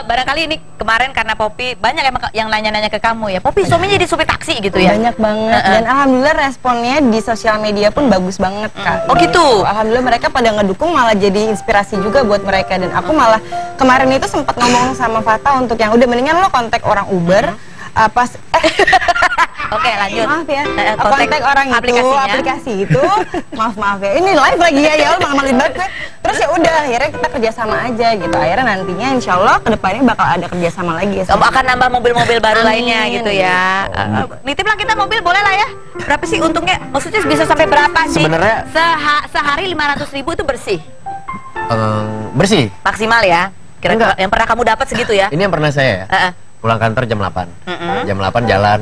barangkali ini kemarin karena Poppy banyak yang nanya-nanya ke kamu ya. Poppy suaminya jadi supir taksi gitu ya? Banyak banget. Dan alhamdulillah responnya di sosial media pun bagus banget Kak. Oh gitu? Alhamdulillah mereka pada ngedukung, malah jadi inspirasi juga buat mereka. Dan aku malah kemarin itu sempat ngomong sama Fata untuk yang udah mendingan lo kontak orang Uber. Oke, lanjut. Maaf ya, kontak orang aplikasi itu. Maaf ya, ini live lagi ya, malu-maluin banget. Terus ya udah, akhirnya kita kerjasama aja gitu. Akhirnya nantinya insya Allah kedepannya bakal ada kerjasama lagi ya. Kamu akan nambah mobil-mobil baru lainnya gitu ya. Nitip lah kita mobil, boleh lah ya. Berapa sih untungnya? Maksudnya bisa sampai berapa sih? Sebenarnya sehari 500.000 itu bersih? Bersih? Maksimal ya? Kira-kira yang pernah kamu dapat segitu ya? Ini yang pernah saya ya? Pulang kantor jam 8. Jam 8 jalan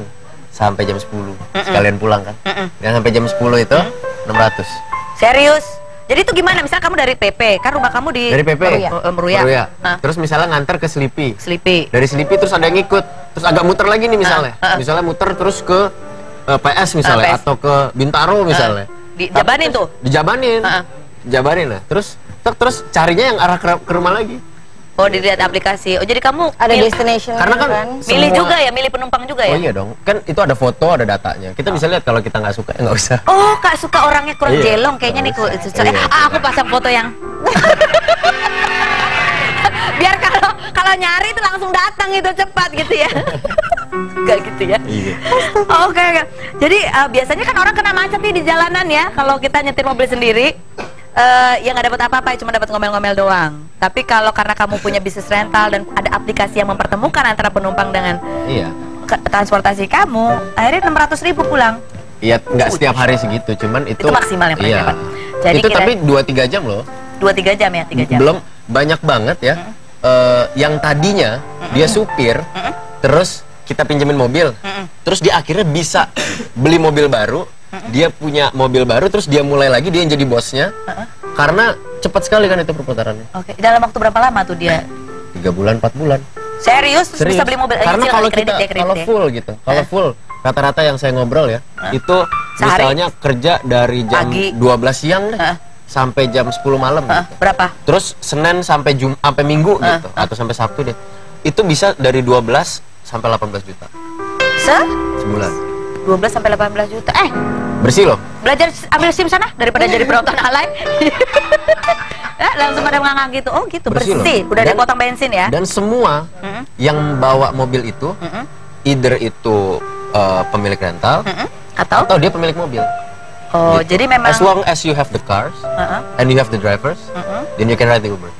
sampai jam 10. Sekalian pulang kan. Dan sampai jam 10 itu 600. Serius? Jadi itu gimana? Misalnya kamu dari PP, kan rumah kamu di dari PP Meruya. Terus misalnya nganter ke Sleepy. Dari Sleepy terus ada yang ikut. Terus agak muter lagi nih misalnya. Misalnya muter terus ke PS misalnya atau ke Bintaro misalnya. Dijabanin tuh. Dijabanin. Jabanin lah. Terus carinya yang arah ke rumah lagi. Oh, dilihat aplikasi. Oh, jadi kamu ada destination karena kan milih juga ya, milih penumpang juga ya? Oh iya dong, kan itu ada foto, ada datanya. Kita bisa lihat kalau kita nggak suka, nggak usah. Oh, Kak suka orangnya kurang jelong kayaknya nih. Aku pasang foto yang biar kalau nyari itu langsung datang itu cepat gitu ya. Gak gitu ya? Iya. Oke. Jadi biasanya kan orang kena macet nih di jalanan ya, kalau kita nyetir mobil sendiri. Yang nggak dapat apa-apa, cuma dapat ngomel-ngomel doang. Tapi kalau karena kamu punya bisnis rental dan ada aplikasi yang mempertemukan antara penumpang dengan transportasi kamu, akhirnya 600.000 pulang. Iya, nggak setiap hari segitu, cuman itu maksimal yang paling dapat. Jadi itu tapi 2-3 jam loh. 2-3 jam ya, 3 jam. Belum banyak banget ya. Yang tadinya dia supir, terus kita pinjemin mobil, terus dia akhirnya bisa beli mobil baru. Dia punya mobil baru, terus dia mulai lagi, dia yang jadi bosnya. Karena cepat sekali kan itu perputarannya. Oke, dalam waktu berapa lama tuh dia? 3 bulan, 4 bulan. Serius? Terus bisa beli mobil? Karena kalau kita, kalau full gitu, kalau full, rata-rata yang saya ngobrol ya, itu misalnya kerja dari jam 12 siang deh, sampai jam 10 malam gitu. Berapa? Terus Senin sampai Minggu gitu, atau sampai Sabtu deh. Itu bisa dari 12 sampai 18 juta. Sebulan. 12 sampai 18 juta. Bersih loh. Belajar ambil SIM sana daripada jadi penonton alay. Langsung pada ngangang gitu. Oh gitu, bersih. Udah dipotong bensin ya. Dan semua yang bawa mobil itu either itu pemilik rental atau dia pemilik mobil. Oh, gitu. Jadi memang as long as you have the cars and you have the drivers, then you can ride the Uber.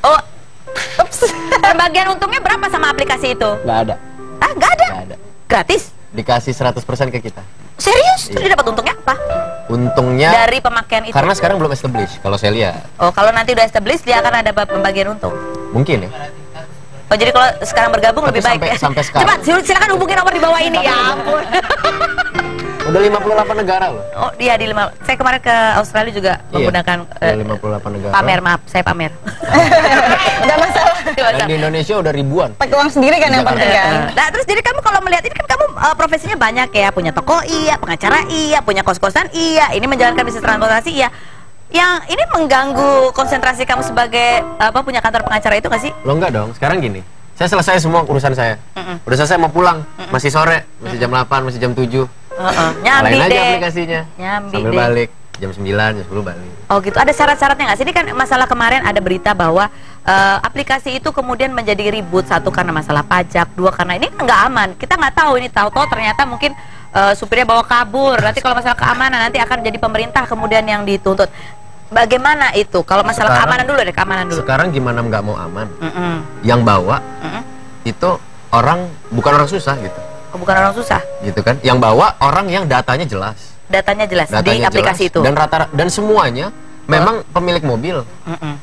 Oh. Ups. Pembagian untungnya berapa sama aplikasi itu? Nggak ada. Nggak ada. Nggak ada. Gratis? Dikasih 100% ke kita. Serius? Terus dia dapat untungnya apa? Untungnya dari pemakaian itu. Karena sekarang belum established kalau saya lihat. Oh, kalau nanti udah established dia akan ada pembagian untung. Mungkin ya. Oh, jadi kalau sekarang bergabung lebih baik ya. Sampai sekarang. Coba silakan hubungi nomor di bawah ini ya ampun. Udah 58 negara loh. Oh, iya di 5. Saya kemarin ke Australia juga menggunakan 58 negara. Pamer, maaf, saya pamer. Enggak masalah. Dan di Indonesia udah ribuan. Pakai uang sendiri kan yang penting kan. Nah, terus jadi kamu kalau melihat ini kan kamu profesinya banyak ya, punya toko iya, pengacara iya, punya kos-kosan iya, ini menjalankan bisnis transportasi iya. Yang ini mengganggu konsentrasi kamu sebagai punya kantor pengacara itu nggak sih? Lo enggak dong, sekarang gini. Saya selesai semua urusan saya. Udah selesai mau pulang, masih sore, masih jam 8, masih jam 7. Nyambi aja deh aplikasinya. Nyambi sambil deh. balik jam 9, jam 10 balik. Oh gitu, ada syarat-syaratnya nggak sih? Ini kan masalah kemarin ada berita bahwa aplikasi itu kemudian menjadi ribut. Satu karena masalah pajak, dua karena ini nggak aman. Kita nggak tahu ini, tahu-tahu ternyata mungkin supirnya bawa kabur. Nanti kalau masalah keamanan nanti akan jadi pemerintah kemudian yang dituntut. Bagaimana itu? Kalau masalah keamanan dulu deh, keamanan dulu. Sekarang gimana nggak mau aman? Yang bawa itu bukan orang susah gitu. Oh, bukan orang susah gitu kan? Yang bawa orang yang datanya jelas. Datanya jelas di aplikasi itu. Dan semuanya memang pemilik mobil,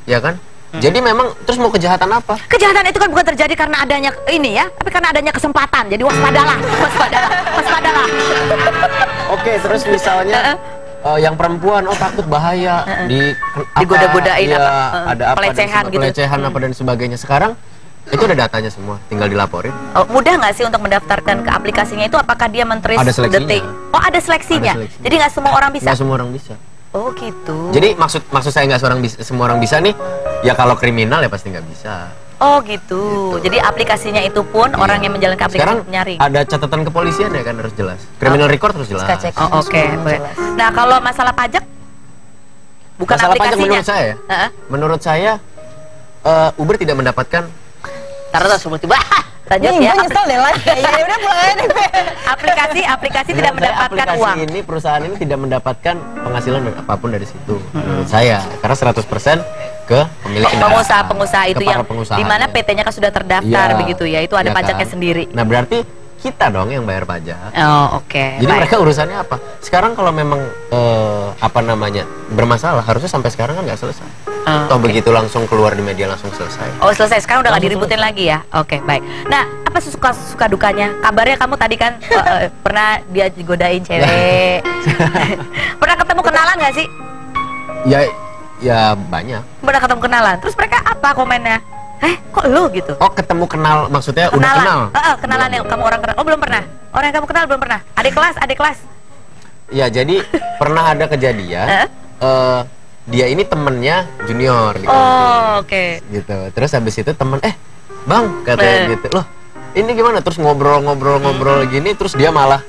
ya kan? Jadi memang terus mau kejahatan apa? Kejahatan itu kan bukan terjadi karena adanya ini ya, tapi karena adanya kesempatan. Jadi waspadalah, waspadalah. Oke, terus misalnya yang perempuan takut bahaya digoda-godain ada pelecehan gitu. Pelecehan apa dan sebagainya. Sekarang itu ada datanya semua, tinggal dilaporin. Oh, mudah nggak sih untuk mendaftarkan ke aplikasinya itu? Apakah dia men-trace detik? Oh, ada seleksinya. Jadi nggak semua orang bisa. Nggak semua orang bisa. Oh gitu. Jadi maksud saya nggak semua orang bisa nih. Ya kalau kriminal ya pasti nggak bisa. Oh gitu. Jadi aplikasinya itu pun orang yang menjalankan aplikasi Sekarang penyaring. ada catatan kepolisian ya kan, harus jelas. Criminal record harus jelas. Suka cek. Oh oke. Nah kalau masalah pajak, bukan Masalah pajak aplikasinya. menurut saya Uber tidak mendapatkan. Taruh sebelum tiba. Lanjut Nih, ya. gue nyesel deh lah. Ya udah mulai deh. Aplikasi tidak Menurut saya, mendapatkan aplikasi uang. ini, perusahaan ini tidak mendapatkan penghasilan apapun dari situ. Menurut saya, karena 100% ke pemilik kendaraan. Pengusaha itu ke para yang pengusaha, dimana ya. PT-nya kan sudah terdaftar Iya, begitu ya. Itu ada iya pajaknya kan? sendiri. Nah berarti kita dong yang bayar pajak. Oh oke. Jadi baik. mereka urusannya apa? Sekarang kalau memang bermasalah, harusnya sampai sekarang kan nggak selesai. Toh oke. begitu langsung keluar di media langsung selesai. Oh selesai, sekarang udah gak Langsung diributin lagi ya? Oke baik. Nah apa suka dukanya? Kabarnya kamu tadi kan pernah dia digodain cewek. Pernah ketemu kenalan gak sih? Ya banyak. Pernah ketemu kenalan. Terus mereka apa komennya? Kok lu gitu? Oh ketemu kenal, maksudnya udah kenal? Kenalan yang kamu orang kenal. Oh belum pernah? Orang yang kamu kenal belum pernah? Adik kelas? Ya jadi pernah ada kejadian. Dia ini temennya junior di kampus. Oh oke. Gitu. Terus habis itu temen, bang katanya gitu. Loh ini gimana? Terus ngobrol gini, terus dia malah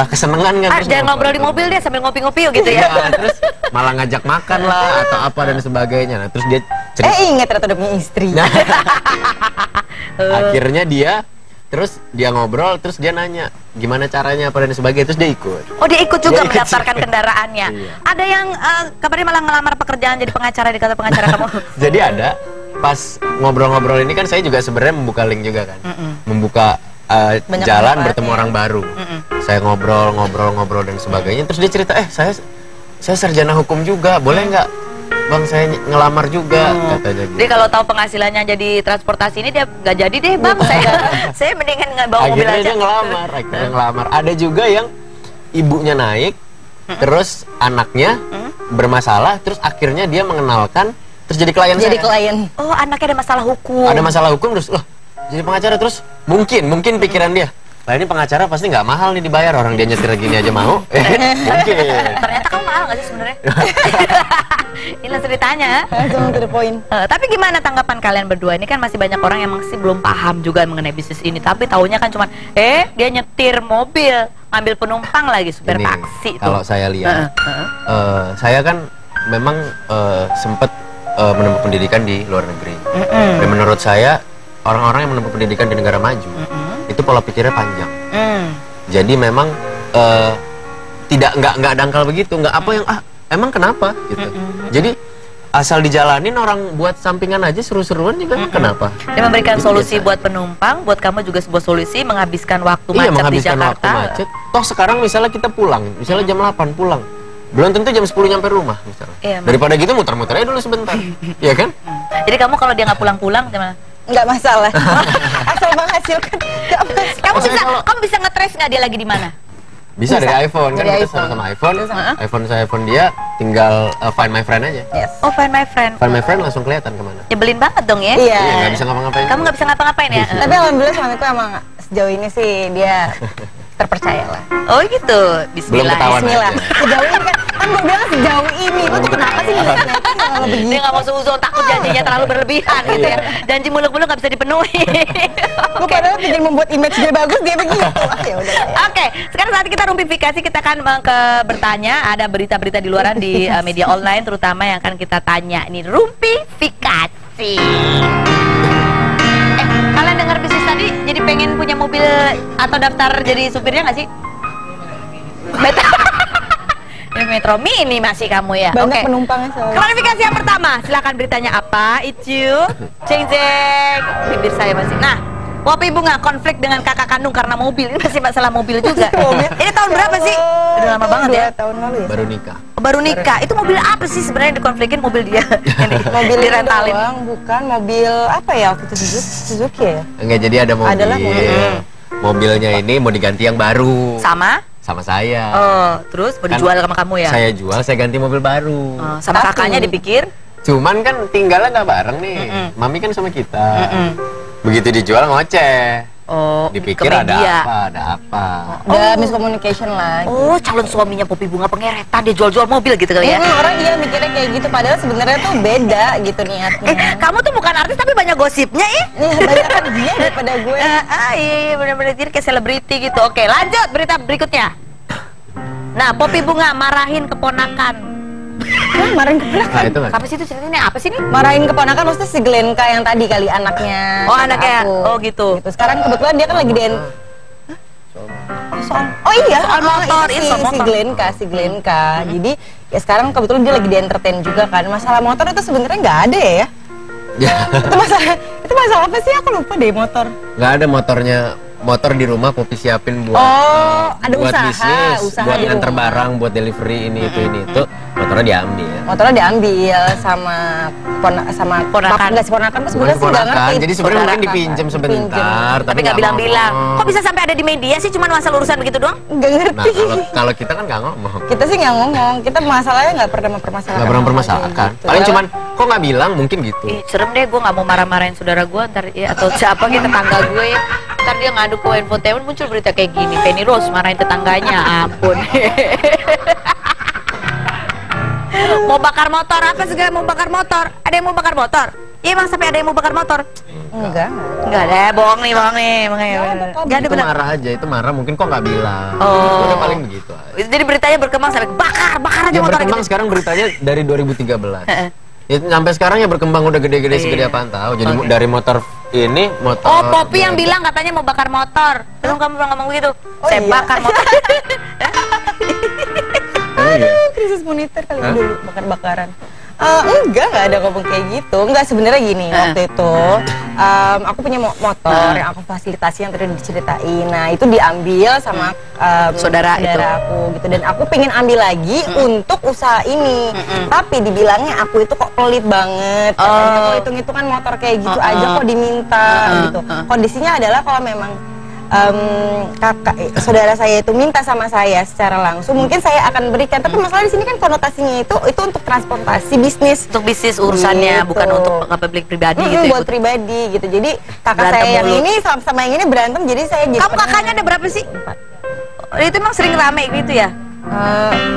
kesenengan kan? Terus Jangan ngobrol di mobil dia sambil ngopi-ngopi yuk gitu ya. Terus malah ngajak makan lah atau apa dan sebagainya. Nah, terus dia cerita. Ingat ternyata udah punya istri. Nah, akhirnya dia ngobrol, terus dia nanya gimana caranya apa dan sebagainya, terus dia ikut. Oh dia ikut juga Dia ikut mendaftarkan juga. kendaraannya. Iya. Ada yang kabarnya malah ngelamar pekerjaan jadi pengacara di kantor pengacara kamu. Jadi ada pas ngobrol-ngobrol ini kan saya juga sebenarnya membuka link juga kan, membuka Banyak jalan manfaatnya. bertemu orang baru. Saya ngobrol dan sebagainya. Terus dia cerita, saya sarjana hukum juga, boleh nggak bang saya ngelamar juga, katanya gitu. Jadi kalau tahu penghasilannya jadi transportasi ini dia nggak jadi deh bang. saya mendingan nggak bawa mobil Akhirnya aja. dia ngelamar. Ada juga yang ibunya naik, terus anaknya bermasalah, terus akhirnya dia mengenalkan, terus jadi klien Jadi saya. klien. Oh anaknya ada masalah hukum. Ada masalah hukum, terus loh jadi pengacara, terus mungkin pikiran dia, lah ini pengacara pasti nggak mahal nih dibayar, orang dia nyetir gini aja mau. Mungkin. Ternyata kamu mahal nggak sih sebenarnya? Ini langsung ditanya. Langsung to the point. Tapi gimana tanggapan kalian berdua? Ini kan masih banyak orang yang masih belum paham juga mengenai bisnis ini. Tapi taunya kan cuma, dia nyetir mobil, ngambil penumpang lagi, supir Ini, taksi. kalau saya lihat, saya kan memang sempat menempuh pendidikan di luar negeri. Dan menurut saya orang-orang yang menempuh pendidikan di negara maju itu pola pikirnya panjang. Jadi memang nggak dangkal begitu, nggak apa yang emang kenapa gitu. Jadi asal dijalanin, orang buat sampingan aja seru-seruan juga emang kenapa. Dia memberikan Itu solusi biasa. buat penumpang, buat kamu juga sebuah solusi menghabiskan waktu macet di menghabiskan Jakarta. waktu macet. Toh sekarang misalnya kita pulang, misalnya jam 8 pulang, belum tentu jam 10 nyampe rumah misalnya. Iya, Daripada gitu muter-muter aja dulu sebentar. Iya kan? Jadi kamu kalau dia nggak pulang-pulang gimana? Nggak masalah. Asal menghasilkan. Nggak masalah. Kamu bisa nge-trace nggak dia lagi di mana? Bisa dari iPhone kan, Dari kita iPhone. sama iPhone. iPhone dia tinggal Find My Friend aja. Yes. Oh, Find My Friend. Find My Friend langsung kelihatan kemana. Nyebelin banget dong ya? Iya. Iya, nggak bisa ngapa-ngapain. Kamu nggak bisa ngapa-ngapain ya? Tapi alhamdulillah suamiku emang sejauh ini sih dia terpercaya lah. Oh gitu. Belum Bismillah. ketahuan Bismillah. aja. Sejauh ini kan gue bilang sejauh ini. Lu tuh kenapa sih ngeliatnya kalau Dia begitu? nggak mau seuzon, takut janjinya terlalu berlebihan gitu ya. Janji muluk-muluk nggak bisa dipenuhi. Gue padahal ingin membuat image dia bagus, dia begitu. Ya udah lah ya. Oke, sekarang saat kita rumpifikasi, kita akan bertanya. Ada berita-berita di luaran di media online, terutama yang akan kita tanya. Ini rumpifikasi. Kalian dengar bisnis tadi, jadi pengen punya mobil atau daftar jadi supirnya nggak sih? Metro Mini masih kamu ya? Banyak Oke. penumpangnya soalnya. Klarifikasi yang pertama, silakan beritanya apa? Itu ceng ceng bibir saya masih. Nah, Wapi Bunga konflik dengan kakak kandung karena mobil. Ini masih masalah mobil juga. Ini tahun berapa sih? Udah lama banget ya. 2 tahun lalu ya. Baru nikah. Baru nikah. Itu mobil apa sih sebenarnya yang dikonflikin? Mobil dia. Mobil direntalin. doang, bukan mobil apa ya waktu itu Suzuki ya? Enggak, jadi ada mobil. Adalah mobil. Mobilnya ini mau diganti yang baru. Sama? saya. Oh, terus mau Kan dijual sama kamu ya? Saya jual, saya ganti mobil baru. Oh, sama kakaknya dipikir? Cuman kan tinggalnya nggak bareng nih. Mami kan sama kita. Begitu dijual ngoceh. Oh, dipikir ke media. ada apa. Ada miscommunication lah. Oh, calon suaminya Poppy Bunga pengeretan, dia jual-jual mobil gitu kali ya? Orang iya mikirnya kayak gitu, padahal sebenarnya tuh beda gitu niatnya. Kamu tuh bukan artis tapi banyak gosipnya Banyak kan dia daripada gue. Iya, bener-bener jadi kayak selebriti gitu. Oke, lanjut berita berikutnya. Nah, Poppy Bunga marahin keponakan. Marahin keponakan? Nah, itu kan. Apa sih itu ceritanya? Apa sih nih? Marahin keponakan maksudnya si Glenka yang tadi kali anaknya. Oh, anaknya. Aku. Oh, gitu. Sekarang kebetulan dia kan lagi di Oh iya, soal motor, ini soal motor. si Glenka. Jadi ya sekarang kebetulan dia lagi di entertain juga kan. Masalah motor itu sebenarnya nggak ada ya. Ya. itu masalah apa sih? Aku lupa deh motor. Nggak ada motor di rumah Poppy siapin buat ada buat usaha buat di nganter rumah. barang, buat delivery ini itu motornya diambil. Motornya diambil sama Ponakan. Nggak si ponakan tuh sebenarnya sih nggak Keponakan. ngerti. Jadi sebenarnya mungkin Ponakan. dipinjam sebentar, Tapi nggak bilang-bilang. Kok bisa sampai ada di media sih? Cuman masalah urusan begitu doang? Nggak Nah, ngerti. kalau kita kan nggak ngomong. Kita sih nggak ngomong, kita masalahnya nggak pernah mempermasalahkan. Nggak pernah mempermasalahkan. Gitu. Paling cuman kok nggak bilang mungkin gitu. Ih, serem deh, gue nggak mau marah-marahin saudara gue ntar ya, atau siapa gitu tetangga gue ya. Ntar dia ngadu ke infotainment muncul berita kayak gini, Penny Rose marahin tetangganya, ampun. Mau bakar motor apa segala mau bakar motor? Ada yang mau bakar motor? Iya emang sampai ada yang mau bakar motor? Enggak. Enggak ada, bohong nih. Enggak ada Itu benar. marah aja, itu marah mungkin kok nggak bilang. Oh. Udah paling begitu aja. Jadi beritanya berkembang sampai bakar aja Ya motor berkembang gitu. sekarang beritanya dari 2013. Ya, sampai sekarang ya berkembang udah gede-gede segede apaan tahu. Jadi Oke. dari motor ini motor. Oh, Poppy yang bilang katanya mau bakar motor. Belum kamu pernah ngomong begitu? Saya iya. bakar motor. Krisis moneter kali dulu bakar-bakaran. Enggak ada ngomong kayak gitu. Enggak, sebenarnya gini, waktu itu aku punya motor yang aku fasilitasi yang tadi diceritain. Nah, itu diambil sama Saudara itu. aku gitu, dan aku pengen ambil lagi untuk usaha ini. Tapi dibilangnya aku itu kok pelit banget. Kalau hitung-hitungan motor kayak gitu aja kok diminta gitu. Kondisinya adalah kalau memang saudara saya itu minta sama saya secara langsung, mungkin saya akan berikan. Tapi masalah di sini kan konotasinya itu untuk transportasi bisnis, Untuk bisnis urusannya, gitu. bukan untuk publik pribadi gitu ya. buat pribadi gitu. Jadi kakak Berantem saya yang mulu. ini sama yang ini berantem, jadi saya jadi Kamu kakaknya ada berapa sih? Oh, itu emang sering rame gitu ya?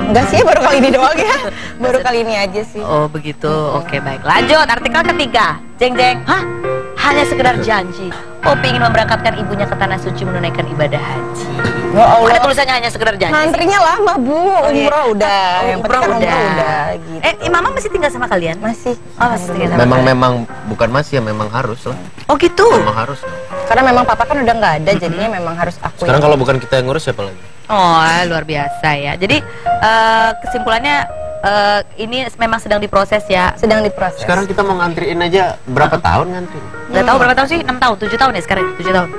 enggak sih, baru kali ini doang ya. Baru kali ini aja sih. Oh begitu, oke baik. Lanjut, artikel ketiga. Jeng jeng, hah? Hanya sekedar janji. Poppy ingin memberangkatkan ibunya ke tanah suci menunaikan ibadah haji. Ya Allah. Ada tulisannya hanya sekedar janji. Antrinya lama, Bu. iya. Umroh udah. Oh, Yang penting kan umroh udah gitu. Mama masih tinggal sama kalian? Masih. Oh, masih tinggal sama kalian. Memang bukan masih ya, memang harus lah. Oh gitu. Memang harus. Karena memang papa kan udah nggak ada, jadinya memang harus aku. Sekarang kalau bukan kita yang ngurus siapa lagi? Oh, luar biasa ya. Jadi kesimpulannya ini memang sedang diproses ya. sedang diproses. Sekarang kita mau ngantriin aja berapa tahun ngantri? Nggak tahu berapa tahun sih? 6 tahun, 7 tahun ya sekarang? 7 tahun.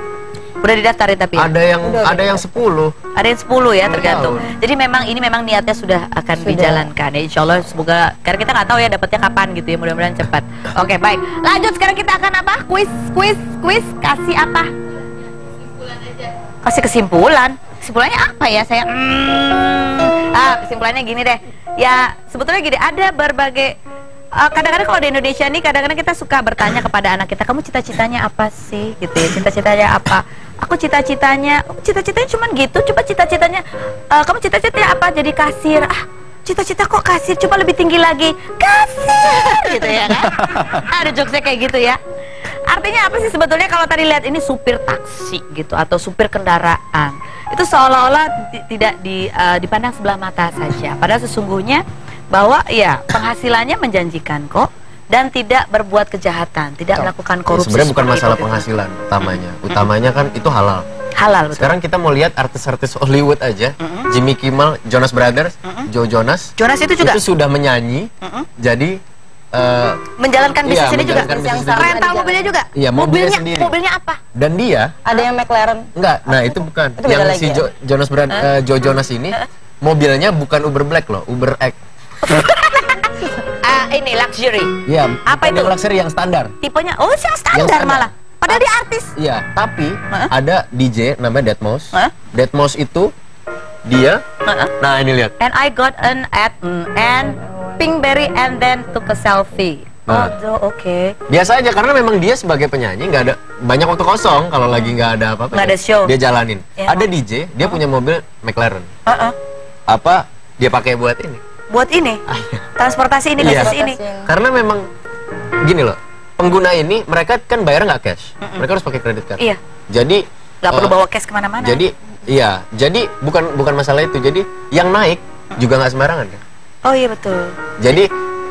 Udah didaftarin tapi ya? Ada yang 10. Ada yang 10 ya, 10 tergantung. tahun. Jadi memang ini memang niatnya sudah akan dijalankan ya. Insya Allah semoga, karena kita nggak tahu ya dapatnya kapan gitu ya, mudah-mudahan cepat. Oke baik, lanjut sekarang kita akan apa? Quiz. Kasih apa? Kasih kesimpulan. Kesimpulannya apa ya saya? Kesimpulannya gini deh. Ya sebetulnya gini, ada berbagai kadang-kadang kalau di Indonesia nih, kadang-kadang kita suka bertanya kepada anak kita, kamu cita-citanya apa sih gitu ya, cita-citanya apa? Aku cita-citanya cuman gitu. Coba cita-citanya kamu cita-citanya apa? Jadi kasir. Cita-cita kok kasir, coba lebih tinggi lagi, kasir gitu ya kan. Ada jokesnya kayak gitu ya. Artinya apa sih sebetulnya kalau tadi lihat ini supir taksi gitu atau supir kendaraan, itu seolah-olah tidak dipandang sebelah mata saja. Padahal sesungguhnya bahwa ya penghasilannya menjanjikan kok, dan tidak berbuat kejahatan, tidak melakukan korupsi. Sebenarnya bukan seperti masalah itu. penghasilan utamanya kan itu halal. Halal betul. Sekarang kita mau lihat artis-artis Hollywood aja, Jimmy Kimmel, Jonas Brothers, Joe Jonas. Jonas itu juga sudah menyanyi, jadi menjalankan bisnis ini juga. menjalankan bisnis Yang ini. Rental mobilnya juga. Iya, mobilnya sendiri. Mobilnya apa? Dan dia Ada yang McLaren. enggak, nah itu bukan. Itu beda Yang lagi si ya? Jonas Joe Jonas ini mobilnya bukan Uber Black loh, Uber X. Ini luxury. Iya, Apa bukan itu? yang luxury, yang standar. Tipenya, yang standar Yang standar. malah. Padahal dia artis. Iya, tapi ada DJ namanya Deadmau5. Hah? Deadmau5 itu dia. Nah, ini lihat. And I got an and Pinkberry and then took a selfie. Nah, Oke. biasa aja karena memang dia sebagai penyanyi nggak ada banyak waktu kosong kalau lagi nggak ada apa-apa. Nggak ada show. Dia jalanin. Ya. Ada DJ, dia punya mobil McLaren. Apa dia pakai buat ini? Buat ini? Transportasi ini, Iya. bisnis ini? Karena memang gini loh, pengguna ini mereka kan bayar nggak cash, mereka harus pakai kredit card. Iya. Jadi Nggak perlu bawa cash kemana-mana. Jadi iya, jadi bukan masalah itu. Jadi yang naik juga nggak sembarangan kan. Oh iya betul. Jadi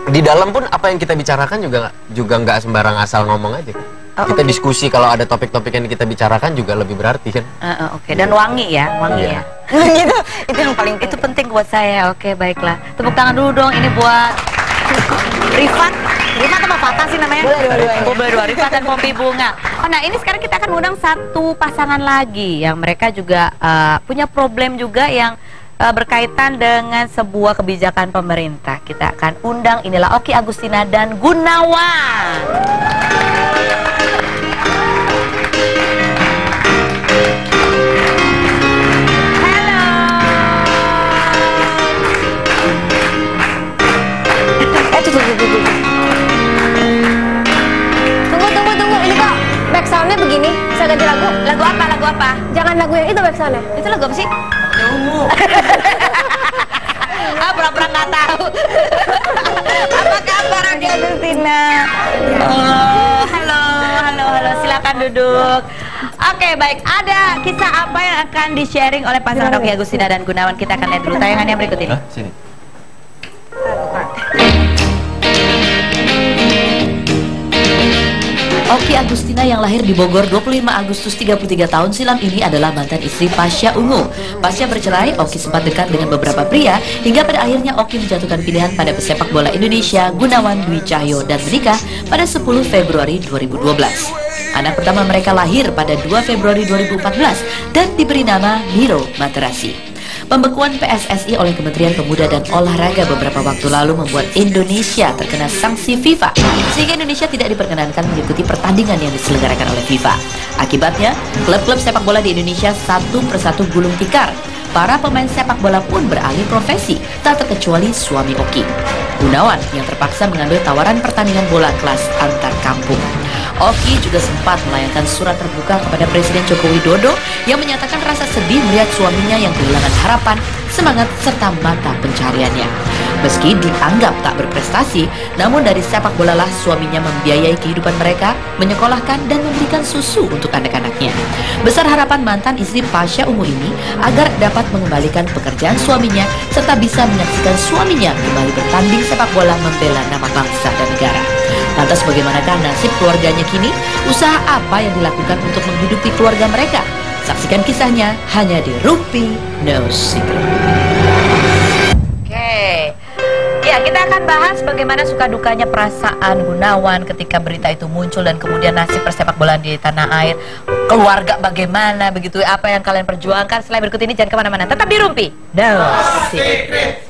di dalam pun apa yang kita bicarakan juga nggak sembarang asal ngomong aja kan. Kita diskusi kalau ada topik-topik yang kita bicarakan juga lebih berarti kan. Oke. Dan wangi ya, wangi Iya. ya. itu yang paling Itu penting buat saya. Oke, baiklah. Tepuk tangan dulu dong. Ini buat Rifat. Rifat apa Fatah sih namanya? Boleh dua-duanya. Dua-dua. Rifat dan Poppy Bunga. Oh, nah ini sekarang kita akan undang satu pasangan lagi yang mereka juga punya problem juga yang berkaitan dengan sebuah kebijakan pemerintah. Kita akan undang, inilah Oki Agustina dan Gunawan. Tunggu. Ini kok back soundnya begini? Bisa ganti lagu? Lagu apa? Lagu apa? Jangan lagu yang itu back soundnya. Itu lagu apa sih? Pura-pura nggak tahu. Apa kabar Oki Agustina? Halo. Silakan duduk. Oke, baik. Ada kisah apa yang akan di-sharing oleh pasangan Oki Agustina dan Gunawan? Kita akan lihat dulu tayangan yang berikut ini. Sini. Oki Agustina yang lahir di Bogor 25 Agustus 33 tahun silam ini adalah mantan istri Pasha Ungu. Pasca bercerai, Oki sempat dekat dengan beberapa pria hingga pada akhirnya Oki menjatuhkan pilihan pada pesepak bola Indonesia Gunawan Dwi Cahyo dan menikah pada 10 Februari 2012. Anak pertama mereka lahir pada 2 Februari 2014 dan diberi nama Miro Materasi. Pembekuan PSSI oleh Kementerian Pemuda dan Olahraga beberapa waktu lalu membuat Indonesia terkena sanksi FIFA, sehingga Indonesia tidak diperkenankan mengikuti pertandingan yang diselenggarakan oleh FIFA. Akibatnya, klub-klub sepak bola di Indonesia satu persatu gulung tikar. Para pemain sepak bola pun beralih profesi, tak terkecuali suami Oki, Gunawan, yang terpaksa mengambil tawaran pertandingan bola kelas antar kampung. Oki juga sempat melayangkan surat terbuka kepada Presiden Joko Widodo yang menyatakan rasa sedih melihat suaminya yang kehilangan harapan, semangat, serta mata pencariannya. Meski dianggap tak berprestasi, namun dari sepak bola lah suaminya membiayai kehidupan mereka, menyekolahkan dan memberikan susu untuk anak-anaknya. Besar harapan mantan istri Pasha Ungu ini agar dapat mengembalikan pekerjaan suaminya serta bisa menyaksikan suaminya kembali bertanding sepak bola membela nama bangsa dan negara. Lantas bagaimanakah nasib keluarganya kini? Usaha apa yang dilakukan untuk menghidupi keluarga mereka? Saksikan kisahnya hanya di Rumpi No Secret. Oke. Ya, kita akan bahas bagaimana suka dukanya perasaan Gunawan ketika berita itu muncul dan kemudian nasib persepak bola di tanah air. Keluarga bagaimana begitu, apa yang kalian perjuangkan. Setelah berikut ini jangan kemana-mana, tetap di Rumpi No Secret.